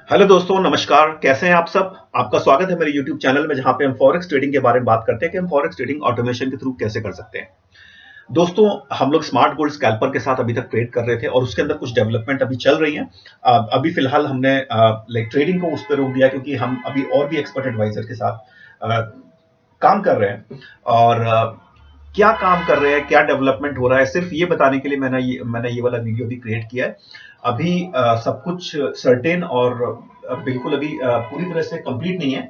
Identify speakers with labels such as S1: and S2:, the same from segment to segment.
S1: Hello दोस्तों, नमस्कार। कैसे हैं आप सब? आपका स्वागत है मेरे YouTube चैनल में, जहां पे हम फॉरेक्स ट्रेडिंग के बारे में बात करते हैं कि हम फॉरेक्स ट्रेडिंग ऑटोमेशन के थ्रू कैसे कर सकते हैं। दोस्तों, हम लोग स्मार्ट गोल्ड स्कैल्पर के साथ अभी तक ट्रेड कर रहे थे और उसके अंदर कुछ डेवलपमेंट अभी चल रही है। अभी फिलहाल हमने लाइक ट्रेडिंग को उस पर रोक दिया, क्योंकि हम अभी और भी एक्सपर्ट एडवाइजर के साथ अ, काम कर रहे हैं। और क्या काम कर रहे हैं, क्या डेवलपमेंट हो रहा है, सिर्फ ये बताने के लिए मैंने ये वाला वीडियो भी क्रिएट किया है। अभी सब कुछ सर्टेन और बिल्कुल अभी पूरी तरह से कंप्लीट नहीं है,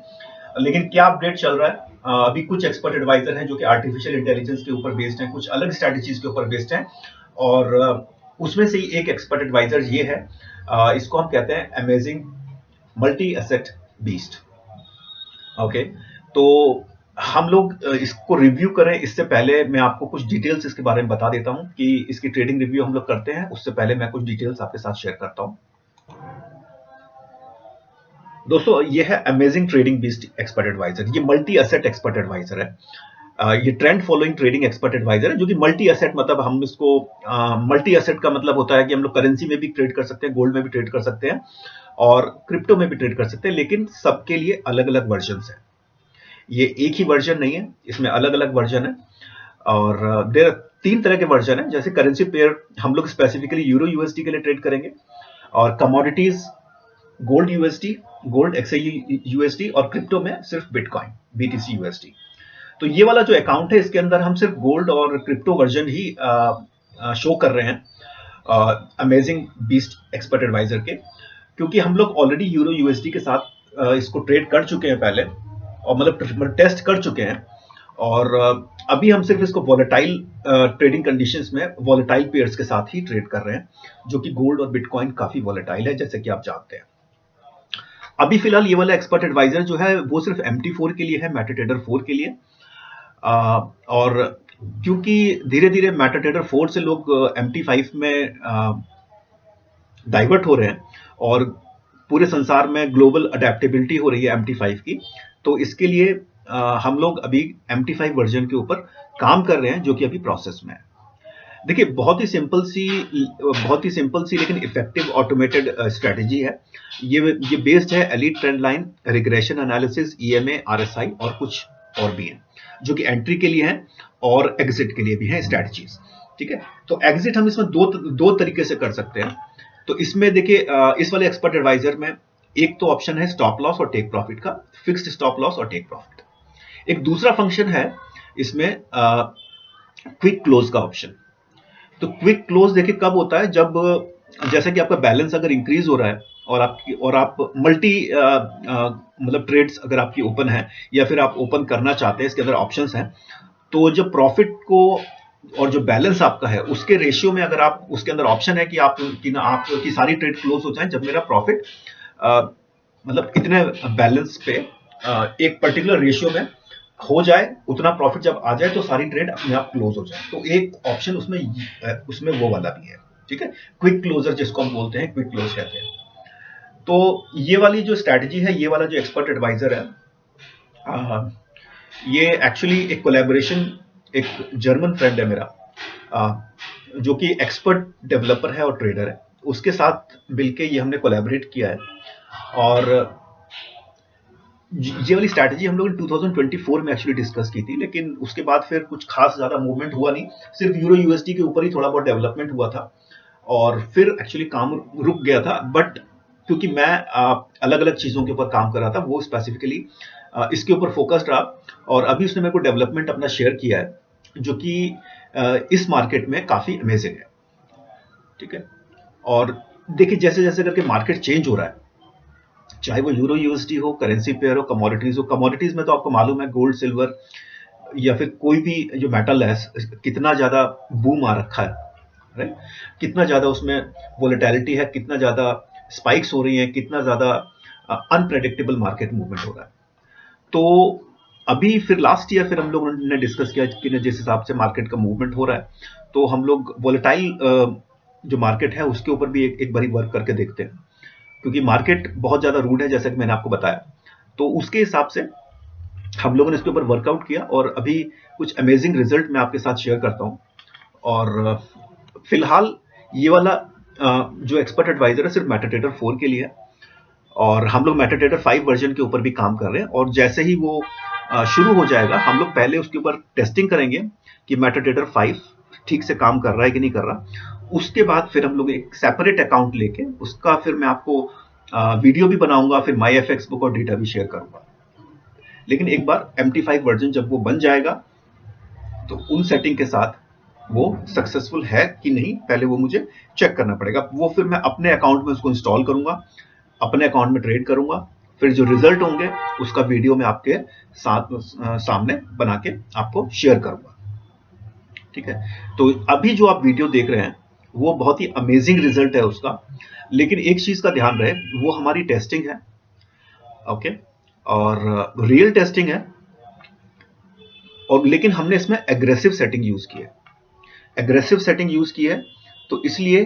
S1: लेकिन क्या अपडेट चल रहा है। अभी कुछ एक्सपर्ट एडवाइजर हैं जो कि आर्टिफिशियल इंटेलिजेंस के ऊपर बेस्ड हैं, कुछ अलग स्ट्रैटेजीज के ऊपर बेस्ड हैं। और उसमें से ही एक एक्सपर्ट एडवाइजर ये है। इसको हम कहते हैं amazing multi asset beast. Okay, तो हम लोग इसको रिव्यू करें इससे पहले मैं आपको कुछ डिटेल्स इसके बारे में बता देता हूं कि इसकी ट्रेडिंग रिव्यू हम लोग करते हैं। उससे पहले मैं कुछ डिटेल्स आपके साथ शेयर करता हूं। दोस्तों, ये है amazing trading beast expert advisor. ये मल्टी एसेट एक्सपर्ट एडवाइजर है। ये trend following trading expert advisor है, जो कि मल्टी एसेट मतलब हम इसको मल्टी एसेट का मतलब होता है कि हम लोग करेंसी में भी ट्रेड कर सकते हैं, गोल्ड में भी ट्रेड कर सकते हैं और क्रिप्टो में भी ट्रेड कर सकते हैं, लेकिन सबके लिए अलग अलग वर्जन है। ये एक ही वर्जन नहीं है, इसमें अलग अलग वर्जन है। और देर तीन तरह के वर्जन है। जैसे करेंसी पेयर हम लोग स्पेसिफिकली यूरो यूएसडी के लिए ट्रेड करेंगे, और commodities gold USD, gold XI USD, और क्रिप्टो में सिर्फ बिटकॉइन बीटीसी यूएसडी। तो ये वाला जो अकाउंट है, इसके अंदर हम सिर्फ गोल्ड और क्रिप्टो वर्जन ही शो कर रहे हैं अमेजिंग बीस्ट एक्सपर्ट एडवाइजर के, क्योंकि हम लोग ऑलरेडी यूरो यूएसडी के साथ इसको ट्रेड कर चुके हैं पहले, और मतलब टेस्ट कर चुके हैं। और अभी हम सिर्फ इसको वॉलेटाइल ट्रेडिंग कंडीशंस में वॉलेटाइल पेयर्स के साथ ही ट्रेड कर रहे हैं, जो कि गोल्ड और बिटकॉइन काफी वॉलेटाइल है, जैसे कि आप जानते हैं। अभी फिलहाल ये वाला एक्सपर्ट एडवाइजर जो है वो सिर्फ MT4 के लिए है, मेटाट्रेडर 4 के लिए। और क्योंकि धीरे धीरे मेटाट्रेडर 4 से लोग MT5 में डाइवर्ट हो रहे हैं, और पूरे संसार में ग्लोबल अडेप्टेबिलिटी हो रही है MT5 की, तो इसके लिए हम लोग अभी MT5 वर्जन के ऊपर काम कर रहे हैं, जो कि अभी प्रोसेस में है। देखिए, बहुत ही सिंपल सी लेकिन इफेक्टिव ऑटोमेटेड स्ट्रेटेजी है। ये बेस्ड है elite trend line, regression analysis, EMA, RSI और कुछ और भी हैं, जो कि एंट्री के लिए हैं और एग्जिट के लिए भी हैं स्ट्रेटेजीज। ठीक है, तो एग्जिट हम इसमें दो तरीके से कर सकते हैं। तो इसमें देखिए, इस वाले एक्सपर्ट एडवाइजर में एक तो ऑप्शन है स्टॉप लॉस और टेक प्रॉफिट का, फिक्स्ड स्टॉप लॉस और टेक प्रॉफिट। एक दूसरा फंक्शन है इसमें क्विक क्लोज का ऑप्शन। तो क्विक क्लोज देखिए कब होता है, जब जैसे कि आपका बैलेंस अगर इंक्रीज हो रहा है और आप मल्टी मतलब ट्रेड्स अगर आपकी ओपन है, या फिर आप ओपन करना चाहते हैं, इसके अंदर ऑप्शंस हैं, तो जब प्रॉफिट को और जो बैलेंस आपका है उसके रेशियो में, अगर आप उसके अंदर ऑप्शन है कि आपकी सारी ट्रेड क्लोज हो जाए जब मेरा प्रॉफिट मतलब इतने बैलेंस पे एक पर्टिकुलर रेशियो में हो जाए, उतना प्रॉफिट जब आ जाए तो सारी ट्रेड अपने आप क्लोज हो जाए, तो एक ऑप्शन उसमें वो वाला भी है। ठीक है, क्विक क्लोजर जिसको हम बोलते हैं, क्विक क्लोज कहते हैं। तो ये वाली जो स्ट्रैटेजी है, ये वाला जो एक्सपर्ट एडवाइजर है, ये एक्चुअली एक कोलैबोरेशन, एक जर्मन फ्रेंड है मेरा, जो कि एक्सपर्ट डेवलपर है और ट्रेडर है, उसके साथ मिलके ये हमने कोलैबोरेट किया है। और ये वाली स्ट्रैटेजी हम लोग ने 2024 में एक्चुअली डिस्कस की थी, लेकिन उसके बाद फिर कुछ खास ज्यादा मूवमेंट हुआ नहीं, सिर्फ यूरो यूएसडी के ऊपर ही थोड़ा बहुत डेवलपमेंट हुआ था, और फिर एक्चुअली काम रुक गया था। बट क्योंकि मैं अलग अलग चीजों के ऊपर काम कर रहा था, वो स्पेसिफिकली इसके ऊपर फोकस्ड रहा, और अभी उसने मेरे को डेवलपमेंट अपना शेयर किया है, जो कि इस मार्केट में काफी अमेजिंग है। ठीक है, और देखिए जैसे जैसे करके मार्केट चेंज हो रहा है, चाहे वो यूरो यूएसडी हो, करेंसी पेयर हो, कमोडिटीज हो। कमोडिटीज में तो आपको मालूम है, गोल्ड सिल्वर या फिर कोई भी जो मेटल है, कितना ज्यादा बूम आ रखा है, राइट? कितना ज्यादा उसमें वोलेटिलिटी है, कितना ज्यादा स्पाइक्स हो रही हैं, कितना ज्यादा अनप्रेडिक्टेबल मार्केट मूवमेंट हो रहा है। तो अभी फिर लास्ट ईयर फिर हम लोगों ने डिस्कस किया कि जिस हिसाब से मार्केट का मूवमेंट हो रहा है, तो हम लोग वोलेटाइल जो मार्केट है उसके ऊपर भी एक बारी वर्क करके देखते हैं, क्योंकि मार्केट बहुत ज्यादा रूड है, जैसा कि मैंने आपको बताया। तो उसके हिसाब से हम लोगों ने इसके ऊपर वर्कआउट किया, और अभी कुछ अमेजिंग रिजल्ट मैं आपके साथ शेयर करता हूं। और फिलहाल ये वाला जो एक्सपर्ट एडवाइजर है सिर्फ मेटाट्रेडर 4 के लिए है, और हम लोग मेटाट्रेडर 5 वर्जन के ऊपर भी काम कर रहे हैं, और जैसे ही वो शुरू हो जाएगा हम लोग पहले उसके ऊपर टेस्टिंग करेंगे कि मेटाट्रेडर 5 ठीक से काम कर रहा है कि नहीं कर रहा। उसके बाद फिर हम लोग एक सेपरेट अकाउंट लेके उसका फिर मैं आपको वीडियो भी बनाऊंगा, फिर माई एफएक्स बुक और डेटा भी शेयर करूंगा। लेकिन एक बार MT5 वर्जन जब वो बन जाएगा तो उन सेटिंग के साथ वो सक्सेसफुल है कि नहीं पहले वो मुझे चेक करना पड़ेगा। वो फिर मैं अपने अकाउंट में उसको इंस्टॉल करूंगा, अपने अकाउंट में ट्रेड करूंगा, फिर जो रिजल्ट होंगे उसका वीडियो मैं आपके साथ सामने बना के आपको शेयर करूंगा। ठीक है, तो अभी जो आप वीडियो देख रहे हैं वो बहुत ही अमेजिंग रिजल्ट है उसका, लेकिन एक चीज का ध्यान रहे, वो हमारी टेस्टिंग है, ओके, और रियल टेस्टिंग है, और लेकिन हमने इसमें एग्रेसिव सेटिंग यूज की है। एग्रेसिव सेटिंग यूज की है तो इसलिए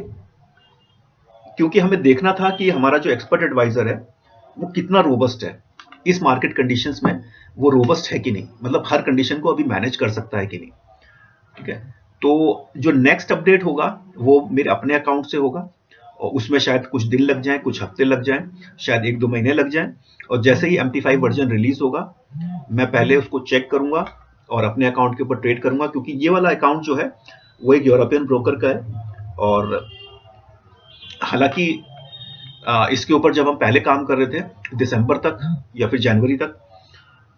S1: क्योंकि हमें देखना था कि हमारा जो एक्सपर्ट एडवाइजर है वो कितना रोबस्ट है इस मार्केट कंडीशंस में, वो रोबस्ट है कि नहीं, मतलब हर कंडीशन को अभी मैनेज कर सकता है कि नहीं। ठीक है, तो जो नेक्स्ट अपडेट होगा वो मेरे अपने अकाउंट से होगा, और उसमें शायद कुछ दिन लग जाएं, कुछ हफ्ते लग जाएं, शायद 1-2 महीने लग जाएं, और जैसे ही MT5 वर्जन रिलीज होगा मैं पहले उसको चेक करूंगा और अपने अकाउंट के ऊपर ट्रेड करूंगा, क्योंकि ये वाला अकाउंट जो है वो एक यूरोपियन ब्रोकर का है। और हालांकि इसके ऊपर जब हम पहले काम कर रहे थे दिसंबर तक या फिर जनवरी तक,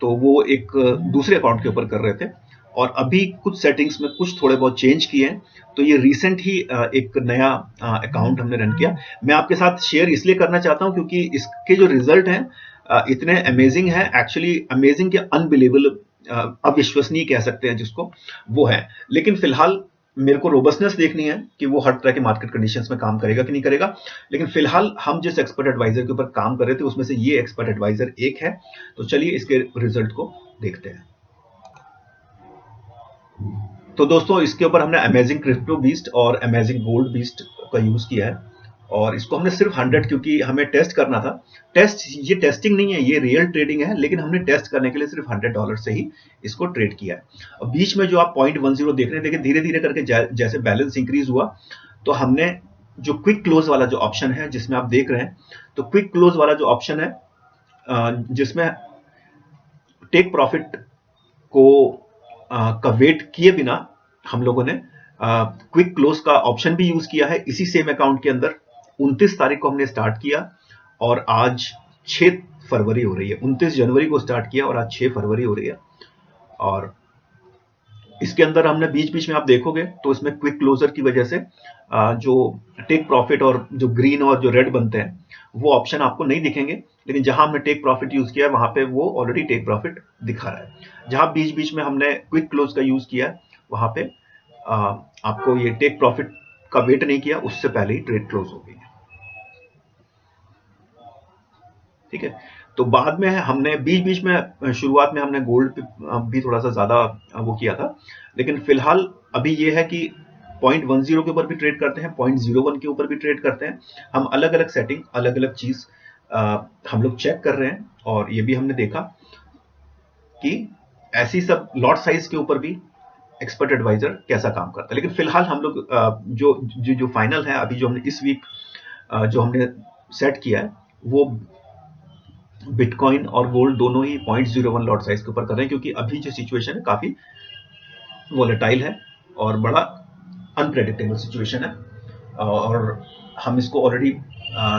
S1: तो वो एक दूसरे अकाउंट के ऊपर कर रहे थे, और अभी कुछ सेटिंग्स में कुछ थोड़े बहुत चेंज किए हैं, तो ये रिसेंट ही एक नया अकाउंट हमने रन किया। मैं आपके साथ शेयर इसलिए करना चाहता हूं क्योंकि इसके जो रिजल्ट हैं इतने अमेजिंग हैं, एक्चुअली अमेजिंग या अनबिलीवेबल, अविश्वसनीय कह सकते हैं जिसको, वो है। लेकिन फिलहाल मेरे को रोबस्टनेस देखनी है कि वो हर तरह के मार्केट कंडीशंस में काम करेगा कि नहीं करेगा। लेकिन फिलहाल हम जिस एक्सपर्ट एडवाइजर के ऊपर काम कर रहे थे उसमें से ये एक्सपर्ट एडवाइजर एक है, तो चलिए इसके रिजल्ट को देखते हैं। तो दोस्तों इसके ऊपर हमने अमेजिंग क्रिप्टो बीस्ट और अमेजिंग गोल्ड बीस्ट का यूज किया है, और इसको हमने सिर्फ 100, क्योंकि हमें टेस्ट करना था। टेस्ट, ये टेस्टिंग नहीं है, ये रियल ट्रेडिंग है, लेकिन हमने टेस्ट करने के लिए सिर्फ $100 से ही इसको ट्रेड किया है। और बीच में जो आप 0.10 देख रहे हैं, देखिए धीरे धीरे करके जैसे बैलेंस इंक्रीज हुआ तो हमने जो क्विक क्लोज वाला जो ऑप्शन है जिसमें आप देख रहे हैं, तो क्विक क्लोज वाला जो ऑप्शन है जिसमें टेक प्रॉफिट को का वेट किए बिना हम लोगों ने क्विक क्लोज का ऑप्शन भी यूज किया है इसी सेम अकाउंट के अंदर। 29 तारीख को हमने स्टार्ट किया और आज 6 फरवरी हो रही है। 29 जनवरी को स्टार्ट किया और आज 6 फरवरी हो रही है। और इसके अंदर हमने बीच बीच में आप देखोगे तो इसमें क्विक क्लोजर की वजह से जो टेक प्रॉफिट और जो ग्रीन और जो रेड बनते हैं वो ऑप्शन आपको नहीं दिखेंगे, लेकिन जहां हमने टेक प्रॉफिट यूज किया है वहां पे वो ऑलरेडी टेक प्रॉफिट दिखा रहा है। जहां बीच बीच में हमने क्विक क्लोज का यूज किया है वहां पे आपको ये टेक प्रॉफिट का वेट नहीं किया, उससे पहले ही ट्रेड क्लोज हो गई है। ठीक है, तो बाद में हमने बीच बीच में शुरुआत में हमने गोल्ड भी थोड़ा सा ज्यादा वो किया था, लेकिन फिलहाल अभी ये है कि 0.10 के ऊपर भी ट्रेड करते हैं, 0.01 के ऊपर भी ट्रेड करते हैं। हम अलग अलग सेटिंग, अलग अलग चीज हम लोग चेक कर रहे हैं, और ये भी हमने देखा कि ऐसी सब लॉट साइज के ऊपर भी एक्सपर्ट एडवाइजर कैसा काम करता है। लेकिन फिलहाल हम लोग जो फाइनल है अभी जो हमने इस वीक जो हमने सेट किया है वो बिटकॉइन और गोल्ड दोनों ही 0.01 लॉट साइज के ऊपर कर रहे हैं, क्योंकि अभी जो सिचुएशन है काफी वोलेटाइल है और बड़ा अनप्रेडिक्टेबल सिचुएशन है, और हम इसको ऑलरेडी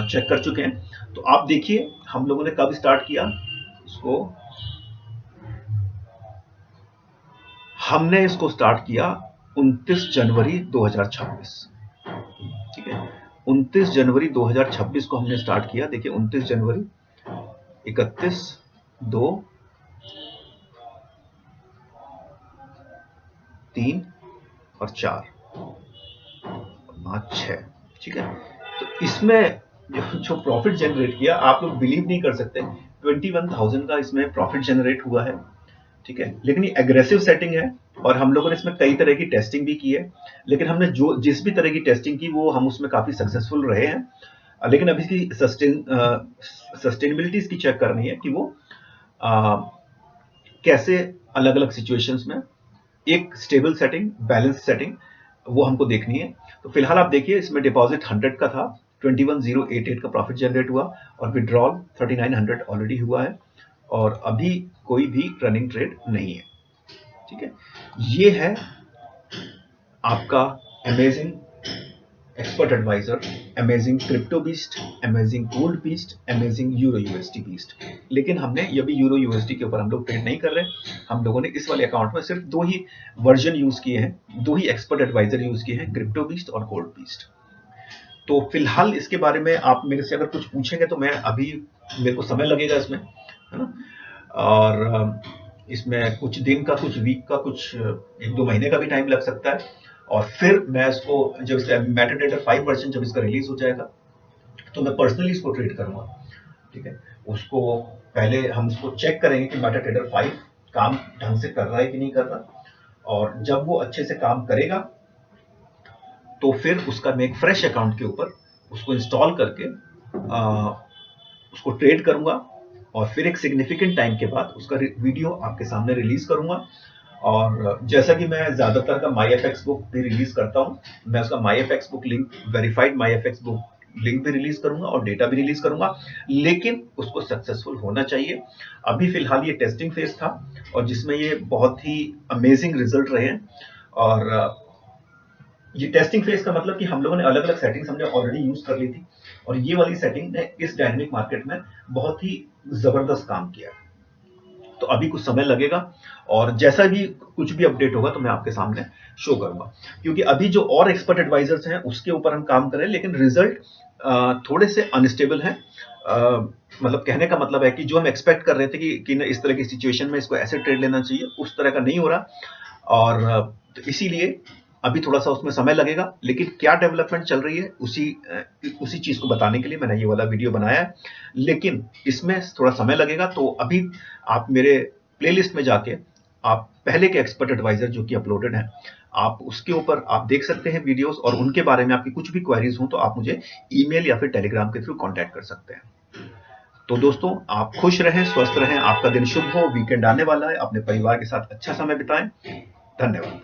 S1: चेक कर चुके हैं। तो आप देखिए हम लोगों ने कब स्टार्ट किया इसको, हमने इसको स्टार्ट किया 29 जनवरी 2026। ठीक है, 29 जनवरी 2026 को हमने स्टार्ट किया। देखिए 29 जनवरी, 31, 2, 3 और 4, 5, 6। ठीक है, तो इसमें जो प्रॉफिट जनरेट किया आप लोग बिलीव नहीं कर सकते, 21,000 का इसमें प्रॉफिट जनरेट हुआ है। ठीक है, लेकिन ये एग्रेसिव सेटिंग है और हम लोगों ने इसमें कई तरह की टेस्टिंग भी की है, लेकिन हमने जो जिस भी तरह की टेस्टिंग की वो हम उसमें काफी सक्सेसफुल रहे हैं। लेकिन अभी इसकी सस्टेनेबिलिटी इसकी चेक करनी है कि वो कैसे अलग अलग सिचुएशंस में एक स्टेबल सेटिंग, बैलेंस सेटिंग, वो हमको देखनी है। तो फिलहाल आप देखिए इसमें डिपॉजिट 100 का था, 21,088 का प्रॉफिट जनरेट हुआ और विड्रॉल 3900 ऑलरेडी हुआ है और अभी कोई भी रनिंग ट्रेड नहीं है। ठीक है, ये है आपका amazing expert advisor, amazing crypto beast, amazing gold beast, amazing euro USD beast. लेकिन हमने ये भी यूरो यूएसडी के ऊपर हम लोग ट्रेड नहीं कर रहे। हम लोगों ने इस वाले अकाउंट में सिर्फ 2 ही वर्जन यूज किए हैं, 2 ही एक्सपर्ट एडवाइजर यूज किए हैं, क्रिप्टो बीस्ट और गोल्ड बीस्ट। तो फिलहाल इसके बारे में आप मेरे से अगर कुछ पूछेंगे तो मैं अभी, मेरे को समय लगेगा इसमें, है ना, और इसमें कुछ दिन का, कुछ वीक का, कुछ 1-2 महीने का भी टाइम लग सकता है। और फिर मैं इसको, जब इसका मेटाट्रेडर 5 वर्जन जब इसका रिलीज हो जाएगा तो मैं पर्सनली इसको ट्रेड करूंगा। ठीक है, उसको पहले हम इसको चेक करेंगे कि मेटाट्रेडर 5 काम ढंग से कर रहा है कि नहीं कर रहा, और जब वो अच्छे से काम करेगा तो फिर उसका मैं एक फ्रेश अकाउंट के ऊपर उसको इंस्टॉल करके उसको ट्रेड करूंगा और फिर एक सिग्निफिकेंट टाइम के बाद उसका वीडियो आपके सामने रिलीज करूंगा। और जैसा कि मैं ज्यादातर का MyFX बुक भी रिलीज करता हूं, मैं उसका MyFX book link, verified MyFX book link भी रिलीज करूंगा और डेटा भी रिलीज करूंगा, लेकिन उसको सक्सेसफुल होना चाहिए। अभी फिलहाल ये टेस्टिंग फेज था और जिसमें ये बहुत ही अमेजिंग रिजल्ट रहे हैं। और ये टेस्टिंग फेज का मतलब कि हम लोगों ने अलग अलग सेटिंग्स हमने ऑलरेडी यूज कर ली थी और ये वाली सेटिंग ने इस डायनेमिक मार्केट में बहुत ही जबरदस्त काम किया। तो अभी कुछ समय लगेगा और जैसा भी कुछ भी अपडेट होगा तो मैं आपके सामने शो करूंगा, क्योंकि अभी जो और एक्सपर्ट एडवाइजर्स हैं उसके ऊपर हम काम कर रहे हैं, लेकिन रिजल्ट थोड़े से अनस्टेबल हैं। मतलब कहने का मतलब है कि जो हम एक्सपेक्ट कर रहे थे कि इस तरह की सिचुएशन में इसको ऐसे ट्रेड लेना चाहिए, उस तरह का नहीं हो रहा। और तो इसीलिए अभी थोड़ा सा उसमें समय लगेगा, लेकिन क्या डेवलपमेंट चल रही है उसी चीज को बताने के लिए मैंने ये वाला वीडियो बनाया है। लेकिन इसमें थोड़ा समय लगेगा, तो अभी आप मेरे प्लेलिस्ट में जाके आप पहले के एक्सपर्ट एडवाइजर जो कि अपलोडेड हैं, आप उसके ऊपर आप देख सकते हैं वीडियोस, और उनके बारे में आपकी कुछ भी क्वेरीज हो तो आप मुझे ईमेल या फिर टेलीग्राम के थ्रू कांटेक्ट कर सकते हैं। तो दोस्तों, आप खुश रहें, स्वस्थ रहें, आपका दिन शुभ हो, वीकेंड आने वाला है, अपने परिवार के साथ अच्छा समय बिताएं। धन्यवाद।